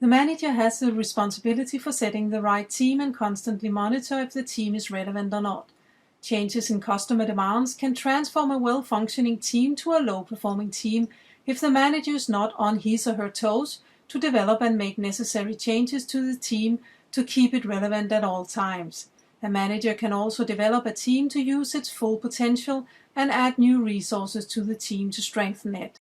The manager has the responsibility for setting the right team and constantly monitor if the team is relevant or not. Changes in customer demands can transform a well-functioning team to a low-performing team if the manager is not on his or her toes to develop and make necessary changes to the team to keep it relevant at all times. A manager can also develop a team to use its full potential and add new resources to the team to strengthen it.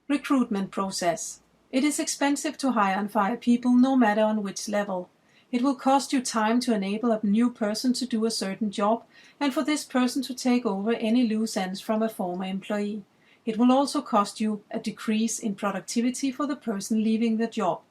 Recruitment process. It is expensive to hire and fire people no matter on which level. It will cost you time to enable a new person to do a certain job and for this person to take over any loose ends from a former employee. It will also cost you a decrease in productivity for the person leaving the job.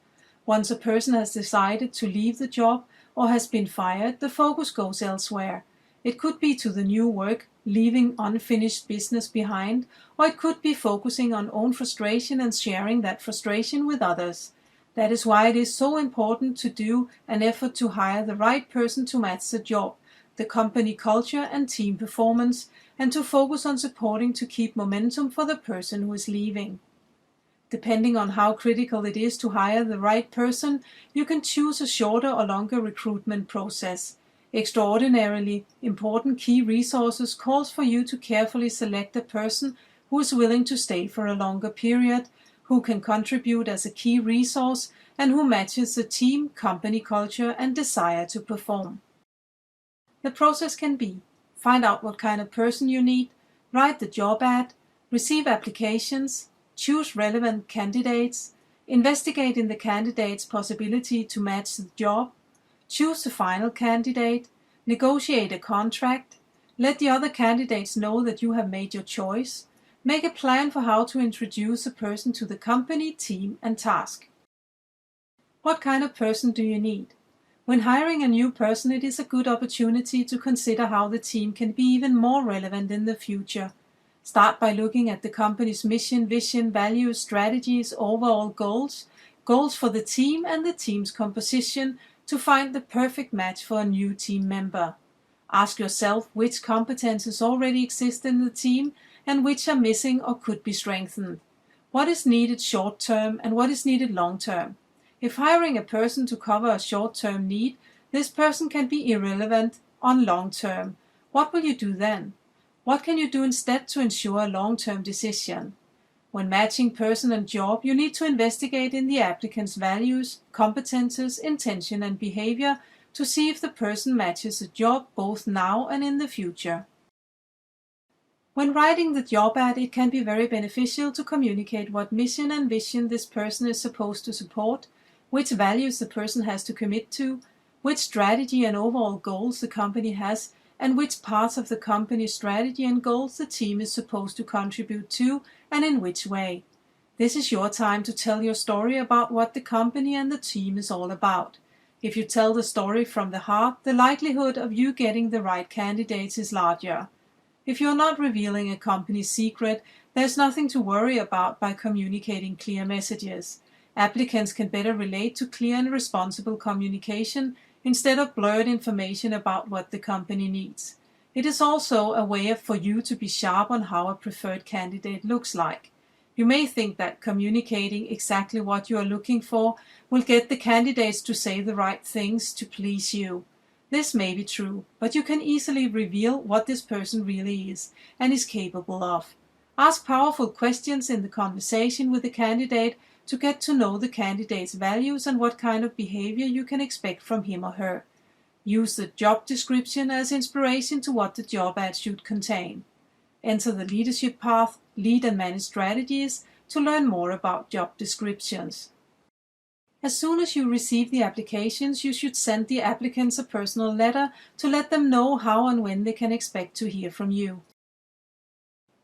Once a person has decided to leave the job or has been fired, the focus goes elsewhere. It could be to the new work, leaving unfinished business behind, or it could be focusing on own frustration and sharing that frustration with others. That is why it is so important to do an effort to hire the right person to match the job, the company culture and team performance, and to focus on supporting to keep momentum for the person who is leaving. Depending on how critical it is to hire the right person, you can choose a shorter or longer recruitment process. Extraordinarily important key resources calls for you to carefully select a person who is willing to stay for a longer period, who can contribute as a key resource, and who matches the team, company culture, and desire to perform. The process can be: find out what kind of person you need, write the job ad, receive applications, choose relevant candidates, investigate in the candidate's possibility to match the job, choose the final candidate, negotiate a contract, let the other candidates know that you have made your choice, make a plan for how to introduce a person to the company, team, and task. What kind of person do you need? When hiring a new person, it is a good opportunity to consider how the team can be even more relevant in the future. Start by looking at the company's mission, vision, values, strategies, overall goals for the team and the team's composition to find the perfect match for a new team member. Ask yourself which competences already exist in the team and which are missing or could be strengthened. What is needed short-term and what is needed long-term? If hiring a person to cover a short-term need, this person can be irrelevant on long-term. What will you do then? What can you do instead to ensure a long-term decision? When matching person and job, you need to investigate in the applicant's values, competences, intention and behavior to see if the person matches the job both now and in the future. When writing the job ad, it can be very beneficial to communicate what mission and vision this person is supposed to support, which values the person has to commit to, which strategy and overall goals the company has, and which parts of the company's strategy and goals the team is supposed to contribute to, and in which way. This is your time to tell your story about what the company and the team is all about. If you tell the story from the heart, the likelihood of you getting the right candidates is larger. If you're not revealing a company's secret, there's nothing to worry about by communicating clear messages. Applicants can better relate to clear and responsible communication instead of blurred information about what the company needs. It is also a way for you to be sharp on how a preferred candidate looks like. You may think that communicating exactly what you are looking for will get the candidates to say the right things to please you. This may be true, but you can easily reveal what this person really is and is capable of. Ask powerful questions in the conversation with the candidate to get to know the candidate's values and what kind of behavior you can expect from him or her. Use the job description as inspiration to what the job ad should contain. Enter the leadership path, lead and manage strategies to learn more about job descriptions. As soon as you receive the applications, you should send the applicants a personal letter to let them know how and when they can expect to hear from you.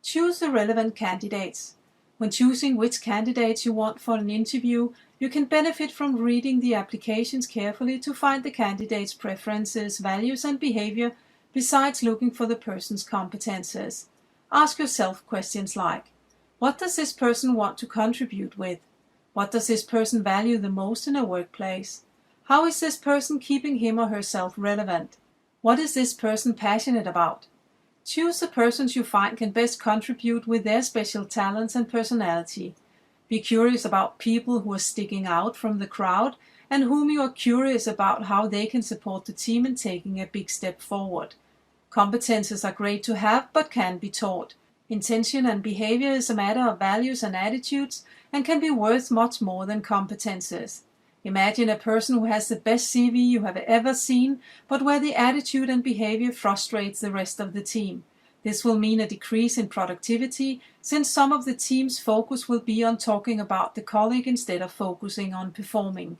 Choose the relevant candidates. When choosing which candidates you want for an interview, you can benefit from reading the applications carefully to find the candidate's preferences, values and behavior, besides looking for the person's competences. Ask yourself questions like: what does this person want to contribute with? What does this person value the most in a workplace? How is this person keeping him or herself relevant? What is this person passionate about? Choose the persons you find can best contribute with their special talents and personality. Be curious about people who are sticking out from the crowd and whom you are curious about how they can support the team in taking a big step forward. Competences are great to have but can be taught. Intention and behavior is a matter of values and attitudes and can be worth much more than competences. Imagine a person who has the best CV you have ever seen, but where the attitude and behavior frustrates the rest of the team. This will mean a decrease in productivity, since some of the team's focus will be on talking about the colleague instead of focusing on performing.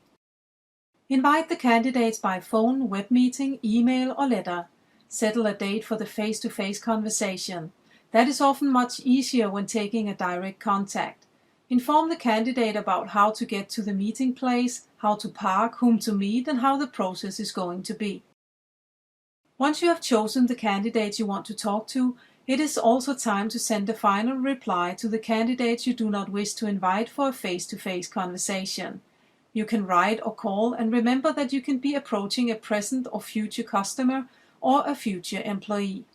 Invite the candidates by phone, web meeting, email, or letter. Settle a date for the face-to-face conversation. That is often much easier when taking a direct contact. Inform the candidate about how to get to the meeting place, how to park, whom to meet, and how the process is going to be. Once you have chosen the candidates you want to talk to, it is also time to send a final reply to the candidates you do not wish to invite for a face-to-face conversation. You can write or call, and remember that you can be approaching a present or future customer or a future employee.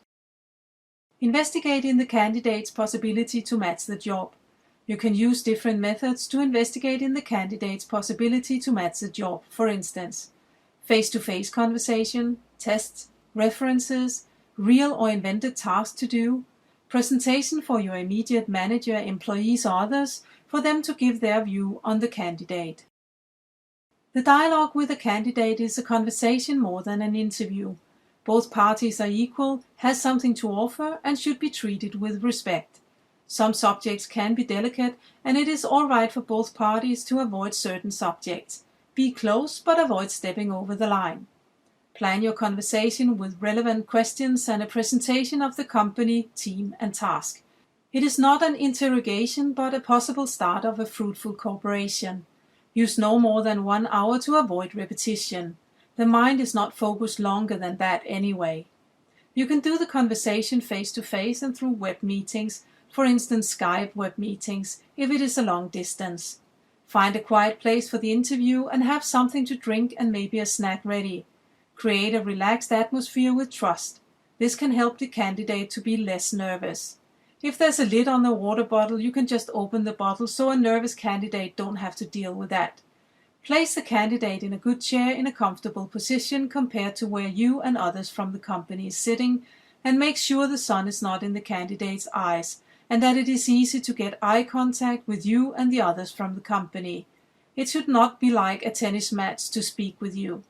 Investigate in the candidate's possibility to match the job. You can use different methods to investigate in the candidate's possibility to match the job. For instance, face-to-face conversation, tests, references, real or invented tasks to do, presentation for your immediate manager, employees, or others, for them to give their view on the candidate. The dialogue with a candidate is a conversation more than an interview. Both parties are equal, has something to offer, and should be treated with respect. Some subjects can be delicate, and it is all right for both parties to avoid certain subjects. Be close, but avoid stepping over the line. Plan your conversation with relevant questions and a presentation of the company, team, and task. It is not an interrogation, but a possible start of a fruitful cooperation. Use no more than 1 hour to avoid repetition. The mind is not focused longer than that anyway. You can do the conversation face-to-face and through web meetings, for instance Skype web meetings, if it is a long distance. Find a quiet place for the interview and have something to drink and maybe a snack ready. Create a relaxed atmosphere with trust. This can help the candidate to be less nervous. If there's a lid on the water bottle, you can just open the bottle so a nervous candidate don't have to deal with that. Place the candidate in a good chair in a comfortable position compared to where you and others from the company is sitting, and make sure the sun is not in the candidate's eyes, and that it is easy to get eye contact with you and the others from the company. It should not be like a tennis match to speak with you.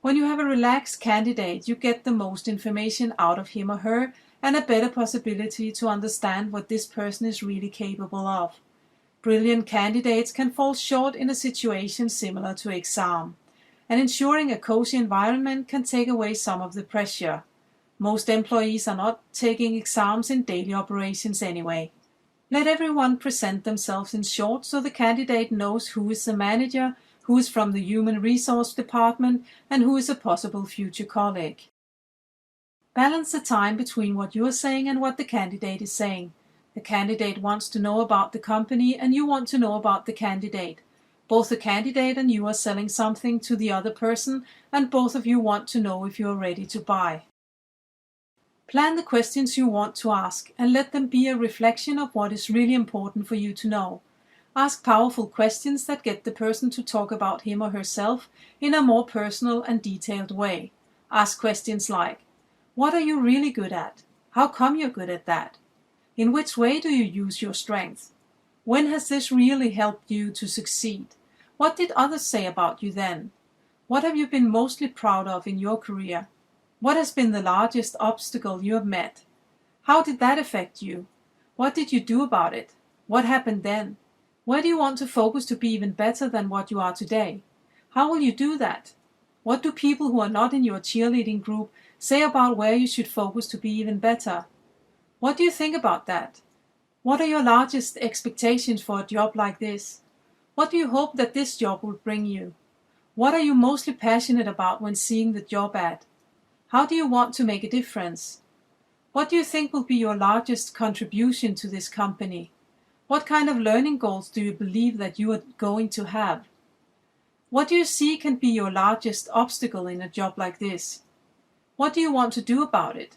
When you have a relaxed candidate, you get the most information out of him or her and a better possibility to understand what this person is really capable of. Brilliant candidates can fall short in a situation similar to exam, and ensuring a cozy environment can take away some of the pressure. Most employees are not taking exams in daily operations anyway. Let everyone present themselves in short so the candidate knows who is the manager, who is from the human resource department, and who is a possible future colleague. Balance the time between what you are saying and what the candidate is saying. The candidate wants to know about the company and you want to know about the candidate. Both the candidate and you are selling something to the other person, and both of you want to know if you are ready to buy. Plan the questions you want to ask and let them be a reflection of what is really important for you to know. Ask powerful questions that get the person to talk about him or herself in a more personal and detailed way. Ask questions like, what are you really good at? How come you're good at that? In which way do you use your strength? When has this really helped you to succeed? What did others say about you then? What have you been mostly proud of in your career? What has been the largest obstacle you have met? How did that affect you? What did you do about it? What happened then? Where do you want to focus to be even better than what you are today? How will you do that? What do people who are not in your cheerleading group say about where you should focus to be even better? What do you think about that? What are your largest expectations for a job like this? What do you hope that this job will bring you? What are you mostly passionate about when seeing the job ad? How do you want to make a difference? What do you think will be your largest contribution to this company? What kind of learning goals do you believe that you are going to have? What do you see can be your largest obstacle in a job like this? What do you want to do about it?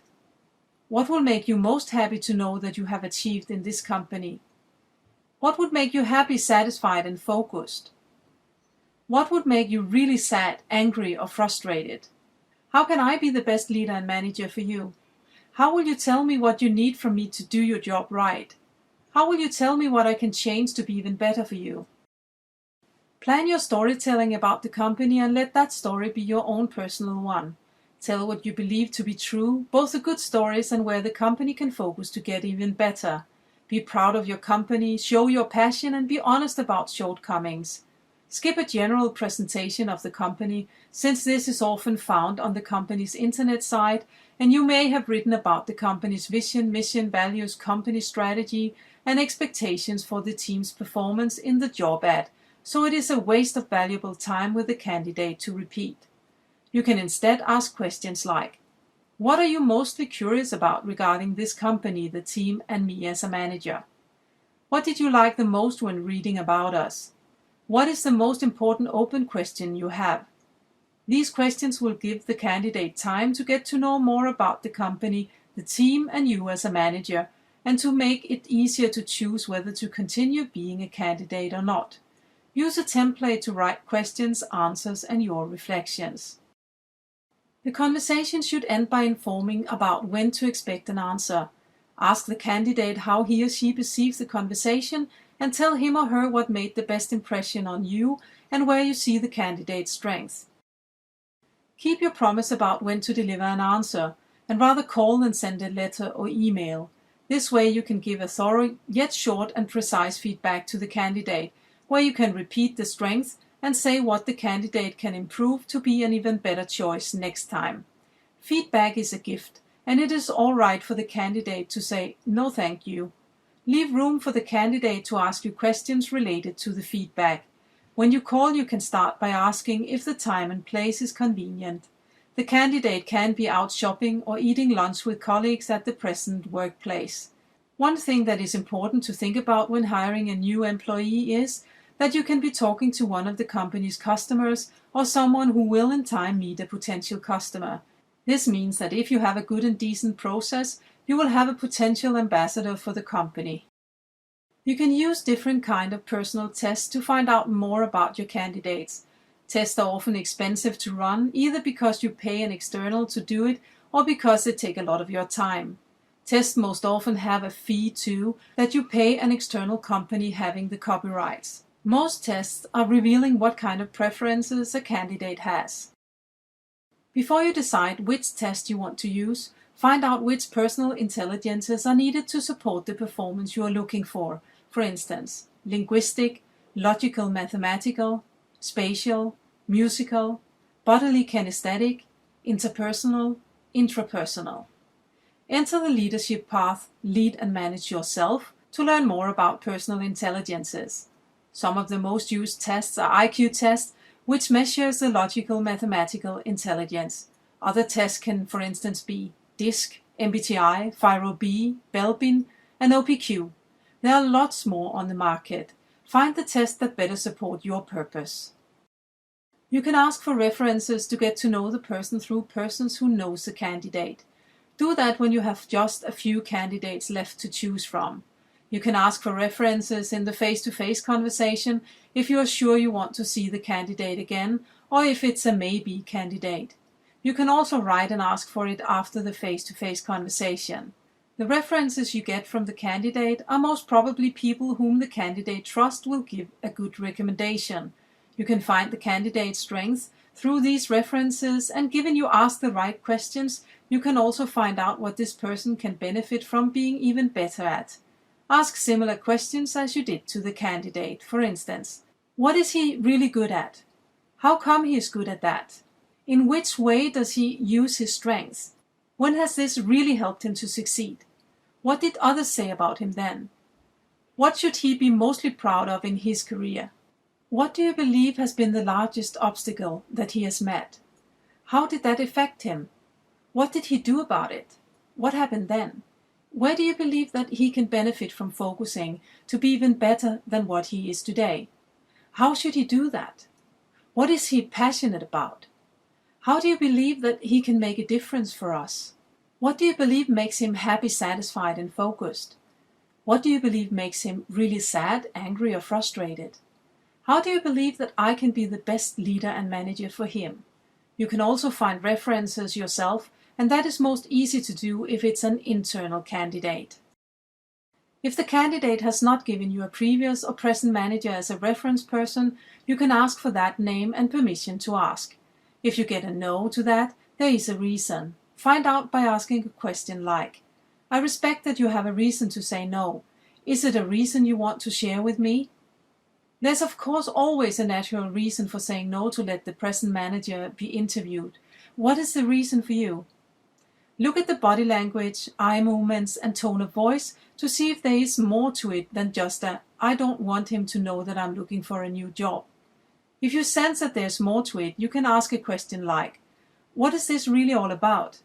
What will make you most happy to know that you have achieved in this company? What would make you happy, satisfied, and focused? What would make you really sad, angry, or frustrated? How can I be the best leader and manager for you? How will you tell me what you need from me to do your job right? How will you tell me what I can change to be even better for you? Plan your storytelling about the company and let that story be your own personal one. Tell what you believe to be true, both the good stories and where the company can focus to get even better. Be proud of your company, show your passion, and be honest about shortcomings. Skip a general presentation of the company, since this is often found on the company's internet site, and you may have written about the company's vision, mission, values, company strategy, and expectations for the team's performance in the job ad, so it is a waste of valuable time with the candidate to repeat. You can instead ask questions like, what are you mostly curious about regarding this company, the team, and me as a manager? What did you like the most when reading about us? What is the most important open question you have? These questions will give the candidate time to get to know more about the company, the team, and you as a manager, and to make it easier to choose whether to continue being a candidate or not. Use a template to write questions, answers, and your reflections. The conversation should end by informing about when to expect an answer. Ask the candidate how he or she perceives the conversation and tell him or her what made the best impression on you and where you see the candidate's strengths. Keep your promise about when to deliver an answer, and rather call than send a letter or email. This way you can give a thorough yet short and precise feedback to the candidate, where you can repeat the strengths and say what the candidate can improve to be an even better choice next time. Feedback is a gift, and it is all right for the candidate to say, no thank you. Leave room for the candidate to ask you questions related to the feedback. When you call, you can start by asking if the time and place is convenient. The candidate can be out shopping or eating lunch with colleagues at the present workplace. One thing that is important to think about when hiring a new employee is that you can be talking to one of the company's customers or someone who will in time meet a potential customer. This means that if you have a good and decent process, you will have a potential ambassador for the company. You can use different kinds of personal tests to find out more about your candidates. Tests are often expensive to run, either because you pay an external to do it or because they take a lot of your time. Tests most often have a fee too, that you pay an external company having the copyrights. Most tests are revealing what kind of preferences a candidate has. Before you decide which test you want to use, find out which personal intelligences are needed to support the performance you are looking for. For instance, linguistic, logical mathematical, spatial, musical, bodily kinesthetic, interpersonal, intrapersonal. Enter the leadership path, lead and manage yourself, to learn more about personal intelligences. Some of the most used tests are IQ tests, which measures the logical mathematical intelligence. Other tests can, for instance, be DISC, MBTI, FIRO-B, Belbin, and OPQ. There are lots more on the market. Find the test that better support your purpose. You can ask for references to get to know the person through persons who knows the candidate. Do that when you have just a few candidates left to choose from. You can ask for references in the face-to-face conversation if you are sure you want to see the candidate again, or if it's a maybe candidate. You can also write and ask for it after the face-to-face conversation. The references you get from the candidate are most probably people whom the candidate trusts will give a good recommendation. You can find the candidate's strengths through these references, and given you ask the right questions, you can also find out what this person can benefit from being even better at. Ask similar questions as you did to the candidate. For instance, what is he really good at? How come he is good at that? In which way does he use his strengths? When has this really helped him to succeed? What did others say about him then? What should he be mostly proud of in his career? What do you believe has been the largest obstacle that he has met? How did that affect him? What did he do about it? What happened then? Where do you believe that he can benefit from focusing to be even better than what he is today? How should he do that? What is he passionate about? How do you believe that he can make a difference for us? What do you believe makes him happy, satisfied, and focused? What do you believe makes him really sad, angry, or frustrated? How do you believe that I can be the best leader and manager for him? You can also find references yourself, and that is most easy to do if it's an internal candidate. If the candidate has not given you a previous or present manager as a reference person, you can ask for that name and permission to ask. If you get a no to that, there is a reason. Find out by asking a question like, I respect that you have a reason to say no. Is it a reason you want to share with me? There's of course always a natural reason for saying no to let the present manager be interviewed. What is the reason for you? Look at the body language, eye movements, and tone of voice to see if there is more to it than just a, I don't want him to know that I'm looking for a new job. If you sense that there's more to it, you can ask a question like, what is this really all about?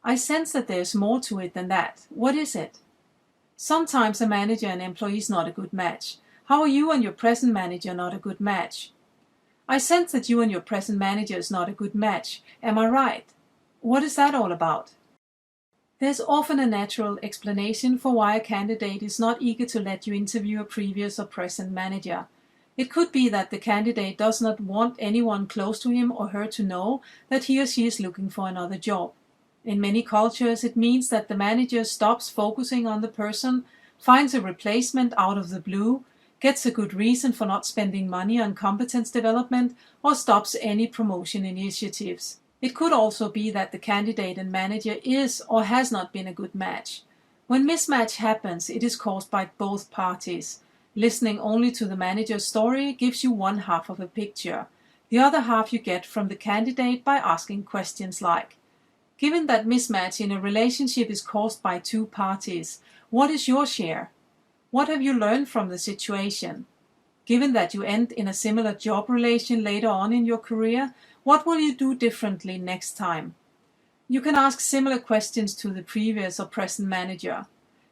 I sense that there's more to it than that. What is it? Sometimes a manager and employee is not a good match. How are you and your present manager not a good match? I sense that you and your present manager is not a good match. Am I right? What is that all about? There's often a natural explanation for why a candidate is not eager to let you interview a previous or present manager. It could be that the candidate does not want anyone close to him or her to know that he or she is looking for another job. In many cultures, it means that the manager stops focusing on the person, finds a replacement out of the blue, gets a good reason for not spending money on competence development, or stops any promotion initiatives. It could also be that the candidate and manager is or has not been a good match. When mismatch happens, it is caused by both parties. Listening only to the manager's story gives you one half of a picture. The other half you get from the candidate by asking questions like, given that mismatch in a relationship is caused by two parties, what is your share? What have you learned from the situation? Given that you end in a similar job relation later on in your career, what will you do differently next time? You can ask similar questions to the previous or present manager.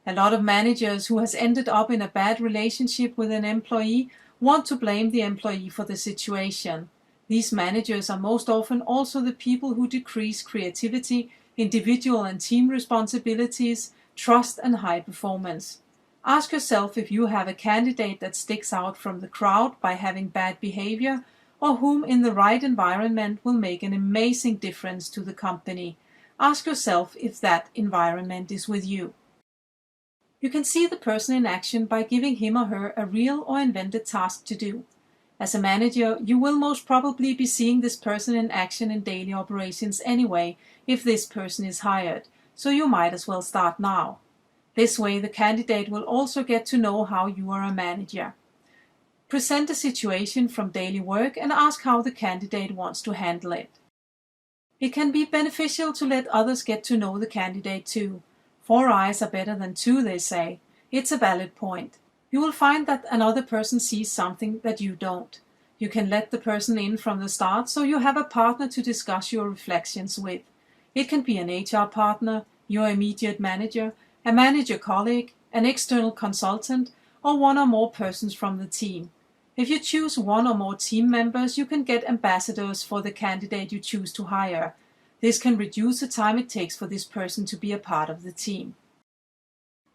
A lot of managers who has ended up in a bad relationship with an employee want to blame the employee for the situation. These managers are most often also the people who decrease creativity, individual and team responsibilities, trust and high performance. Ask yourself if you have a candidate that sticks out from the crowd by having bad behavior, or whom in the right environment will make an amazing difference to the company. Ask yourself if that environment is with you. You can see the person in action by giving him or her a real or invented task to do. As a manager, you will most probably be seeing this person in action in daily operations anyway, if this person is hired, so you might as well start now. This way, the candidate will also get to know how you are a manager. Present a situation from daily work and ask how the candidate wants to handle it. It can be beneficial to let others get to know the candidate too. 4 eyes are better than 2, they say. It's a valid point. You will find that another person sees something that you don't. You can let the person in from the start so you have a partner to discuss your reflections with. It can be an HR partner, your immediate manager, a manager colleague, an external consultant, or one or more persons from the team. If you choose one or more team members, you can get ambassadors for the candidate you choose to hire. This can reduce the time it takes for this person to be a part of the team.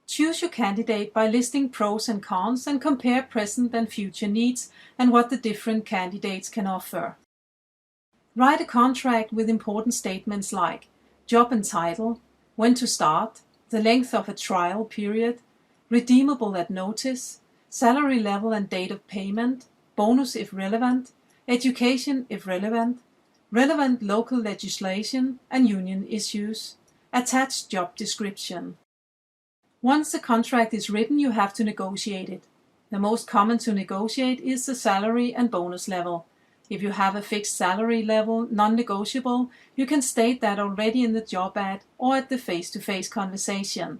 Choose your candidate by listing pros and cons and compare present and future needs and what the different candidates can offer. Write a contract with important statements like job and title, when to start, the length of a trial period, redeemable at notice, salary level and date of payment, bonus if relevant, education if relevant, relevant local legislation and union issues, attached job description. Once the contract is written, you have to negotiate it. The most common to negotiate is the salary and bonus level. If you have a fixed salary level, non-negotiable, you can state that already in the job ad or at the face-to-face conversation.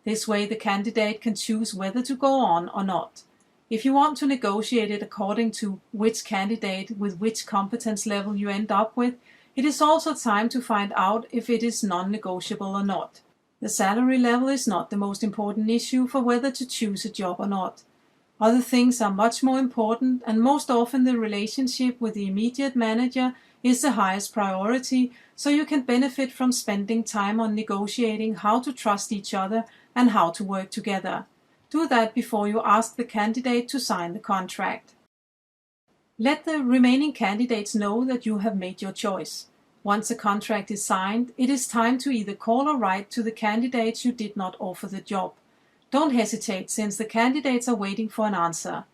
This way the candidate can choose whether to go on or not. If you want to negotiate it according to which candidate with which competence level you end up with, it is also time to find out if it is non-negotiable or not. The salary level is not the most important issue for whether to choose a job or not. Other things are much more important, and most often the relationship with the immediate manager is the highest priority, so you can benefit from spending time on negotiating how to trust each other and how to work together. Do that before you ask the candidate to sign the contract. Let the remaining candidates know that you have made your choice. Once a contract is signed, it is time to either call or write to the candidates you did not offer the job. Don't hesitate, since the candidates are waiting for an answer.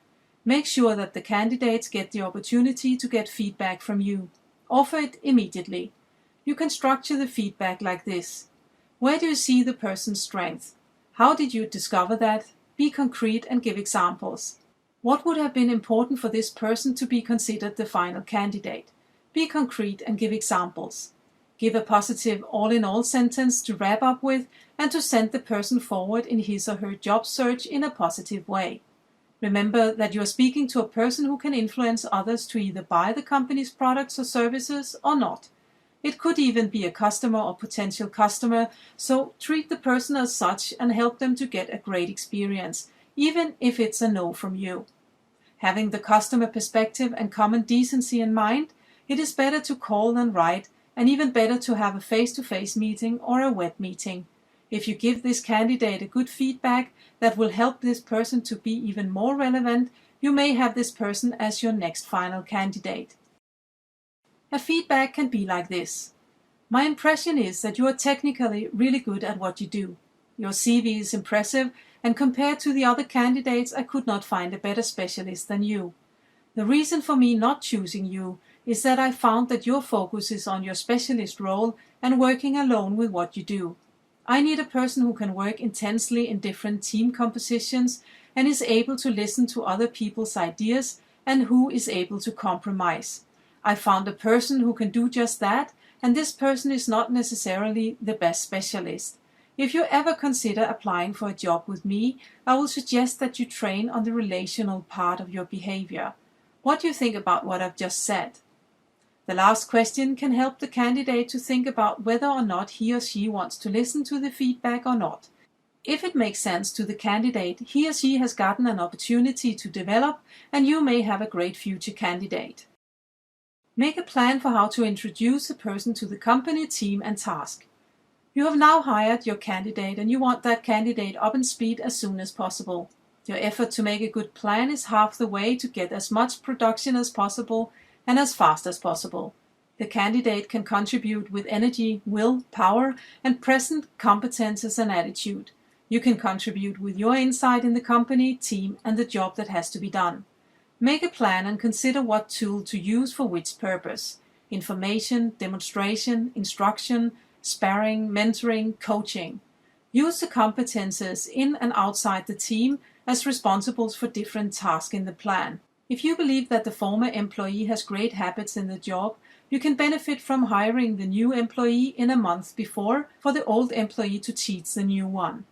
Make sure that the candidates get the opportunity to get feedback from you. Offer it immediately. You can structure the feedback like this. Where do you see the person's strength? How did you discover that? Be concrete and give examples. What would have been important for this person to be considered the final candidate? Be concrete and give examples. Give a positive all-in-all sentence to wrap up with and to send the person forward in his or her job search in a positive way. Remember that you are speaking to a person who can influence others to either buy the company's products or services or not. It could even be a customer or potential customer, so treat the person as such and help them to get a great experience, even if it's a no from you. Having the customer perspective and common decency in mind, it is better to call than write, and even better to have a face-to-face meeting or a web meeting. If you give this candidate a good feedback that will help this person to be even more relevant, you may have this person as your next final candidate. A feedback can be like this. My impression is that you are technically really good at what you do. Your CV is impressive, and compared to the other candidates, I could not find a better specialist than you. The reason for me not choosing you is that I found that your focus is on your specialist role and working alone with what you do. I need a person who can work intensely in different team compositions and is able to listen to other people's ideas and who is able to compromise. I found a person who can do just that, and this person is not necessarily the best specialist. If you ever consider applying for a job with me, I will suggest that you train on the relational part of your behavior. What do you think about what I've just said? The last question can help the candidate to think about whether or not he or she wants to listen to the feedback or not. If it makes sense to the candidate, he or she has gotten an opportunity to develop, and you may have a great future candidate. Make a plan for how to introduce a person to the company, team, and task. You have now hired your candidate, and you want that candidate up in speed as soon as possible. Your effort to make a good plan is half the way to get as much production as possible and as fast as possible. The candidate can contribute with energy, will, power, and present competences and attitude. You can contribute with your insight in the company, team, and the job that has to be done. Make a plan and consider what tool to use for which purpose. Information, demonstration, instruction, sparring, mentoring, coaching. Use the competences in and outside the team as responsibles for different tasks in the plan. If you believe that the former employee has great habits in the job, you can benefit from hiring the new employee in a month before for the old employee to teach the new one.